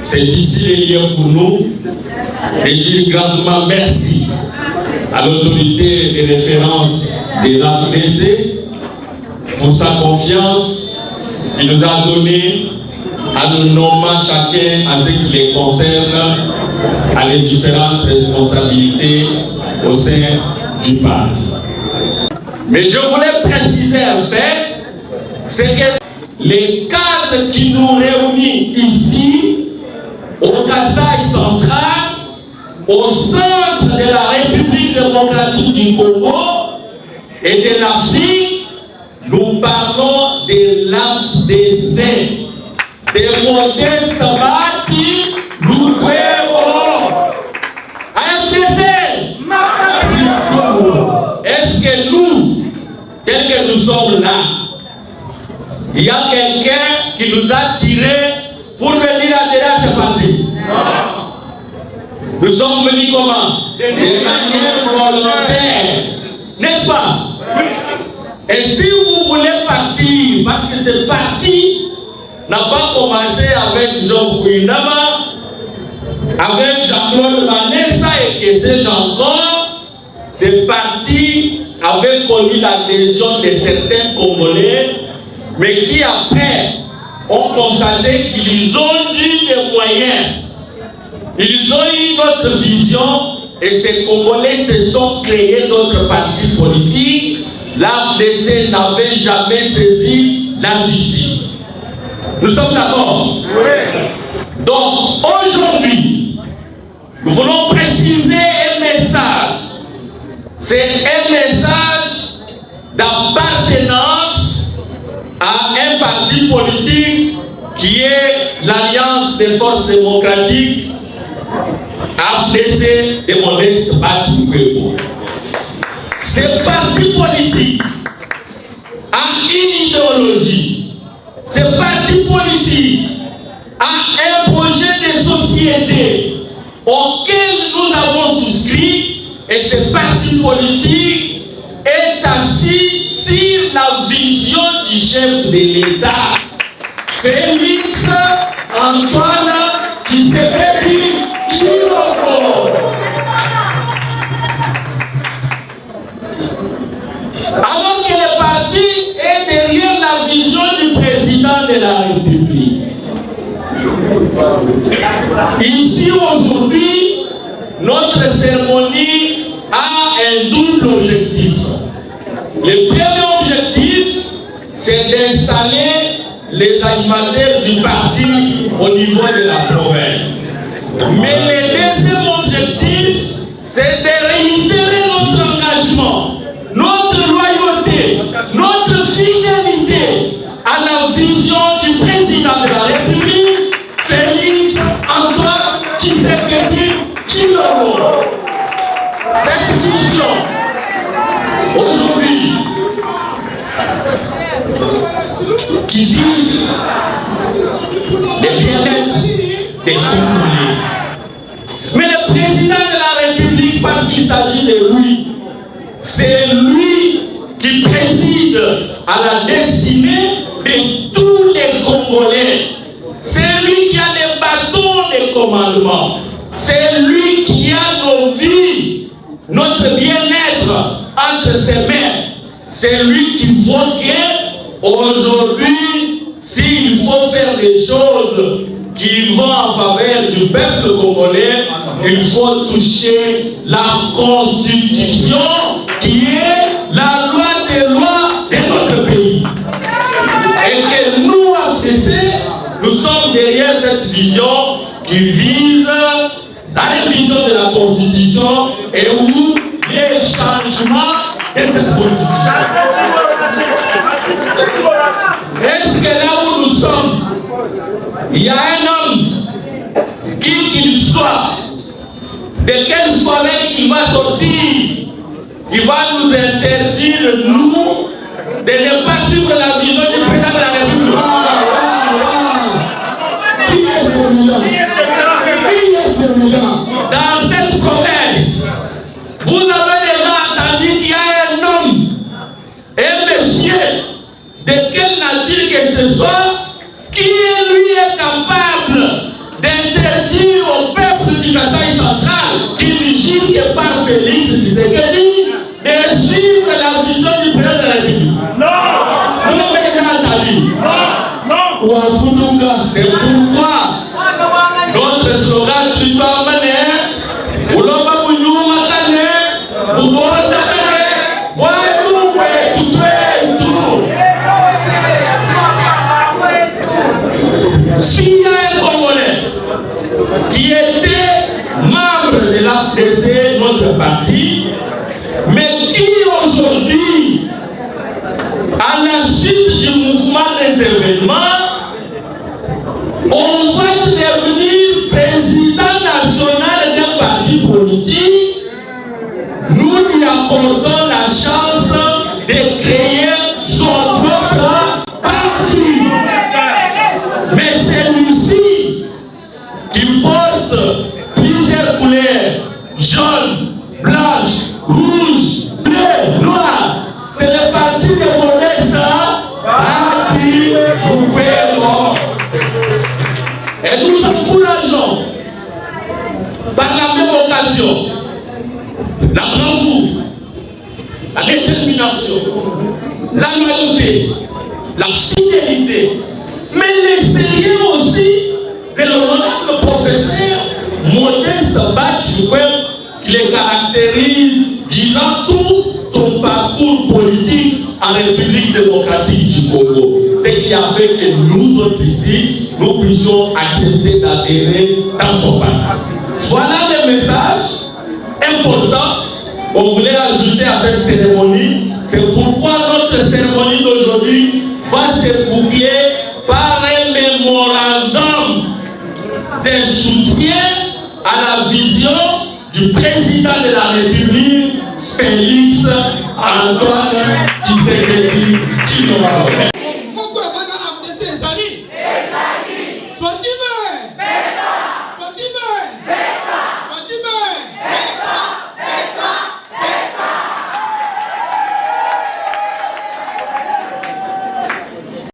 C'est ici les lieux pour nous de dire grandement merci à l'autorité de référence de l'AFDC pour sa confiance qu'il nous a donnée en nous nommant chacun à ce qui les concerne à les différentes responsabilités au sein du parti. Mais je voulais préciser en fait, c'est que les cadres qui nous réunissent ici, au Kasaï central, au centre de la République démocratique du Congo et de l'Afrique, nous parlons de l'AFDC, des modestes bâtis, nous créons AFDC. Est-ce que nous, tel que nous sommes là, il y a quelqu'un qui nous a tirés pour venir adhérer à ce parti? Nous sommes venus comment? De manière volontaire, n'est-ce pas? Et si vous voulez partir, parce que ce parti n'a pas commencé avec Job Kouinama, avec Jean-Claude Vanessa et que sais-je encore, ce parti avait connu l'adhésion de certains Congolais, mais qui après ont constaté qu'ils ont eu des moyens, ils ont eu notre vision, et ces Congolais se sont créés d'autres partis politiques. L'AFDC n'avait jamais saisi la justice. Nous sommes d'accord? Oui. Donc aujourd'hui, nous voulons préciser un message. C'est un message d'appartenance à un parti politique qui est l'Alliance des forces démocratiques, AFDC des modestes bâtis. Ce parti politique a une idéologie. Ce parti politique a un projet de société auquel nous avons souscrit, et ce parti politique est assis sur la vision du chef de l'État, Félix Antoine Tshisekedi Tshilombo. Alors que le parti est derrière la vision du président de la République. Ici aujourd'hui, notre cérémonie a un double objectif. Le premier objectif, c'est d'installer les animateurs du parti au niveau de la province. Mais le deuxième objectif, c'est de réitérer notre engagement, notre loyauté, notre fidélité à la vision du président de la République, Félix Antoine Tshisekedi Tshilombo. Cette vision, aujourd'hui, qui vise le bien-être des Congolais. Mais le président de la République, parce qu'il s'agit de lui, c'est lui qui préside à la destinée de tous les Congolais. C'est lui qui a les bâtons de commandement. C'est lui qui a nos vies, notre bien-être entre ses mains. C'est lui qui faut que, aujourd'hui, s'il faut faire des choses qui vont en faveur du peuple congolais, il faut toucher la Constitution qui est la loi des lois de notre pays. Et que nous, AFDC, nous sommes derrière cette vision qui vise la révision de la Constitution et où les changements de cette Constitution. Est-ce que là où nous sommes, il y a un homme qu'il soit, de quelle soirée qu'il va sortir, qui va nous interdire, nous, de ne pas suivre la vision du président de la République. Qui est celui-là? Qui est celui-là? Dans cette province, vous avez déjà entendu qu'il y a un homme, un monsieur, de quelle nature que ce soit, qui lui est capable qui était membre de l'AFDC, notre parti, mais qui aujourd'hui, à la suite du mouvement des événements, on va devenir président national d'un parti politique. Nous lui accordons la chance de créer son propre parti. Mais celui-ci qui porte plusieurs couleurs, jaune, blanche, rouge, bleu, noir, c'est le parti de Modeste Parti Gouvernement. Et nous encourageons par la même occasion la bravoure, la détermination, la loyauté, la fidélité, mais le sérieux aussi de l'honorable professeur Modeste Parti qui les caractérise durant tout ton parcours politique en République démocratique du Congo. Ce qui a fait que nous autres ici, nous puissions accepter d'adhérer dans son parti. Voilà le message important qu'on voulait ajouter à cette cérémonie. C'est pourquoi notre cérémonie d'aujourd'hui va se boucler par un mémorandum de soutien à la vision du président de la République, Félix Antoine Tshisekedi Tshilombo.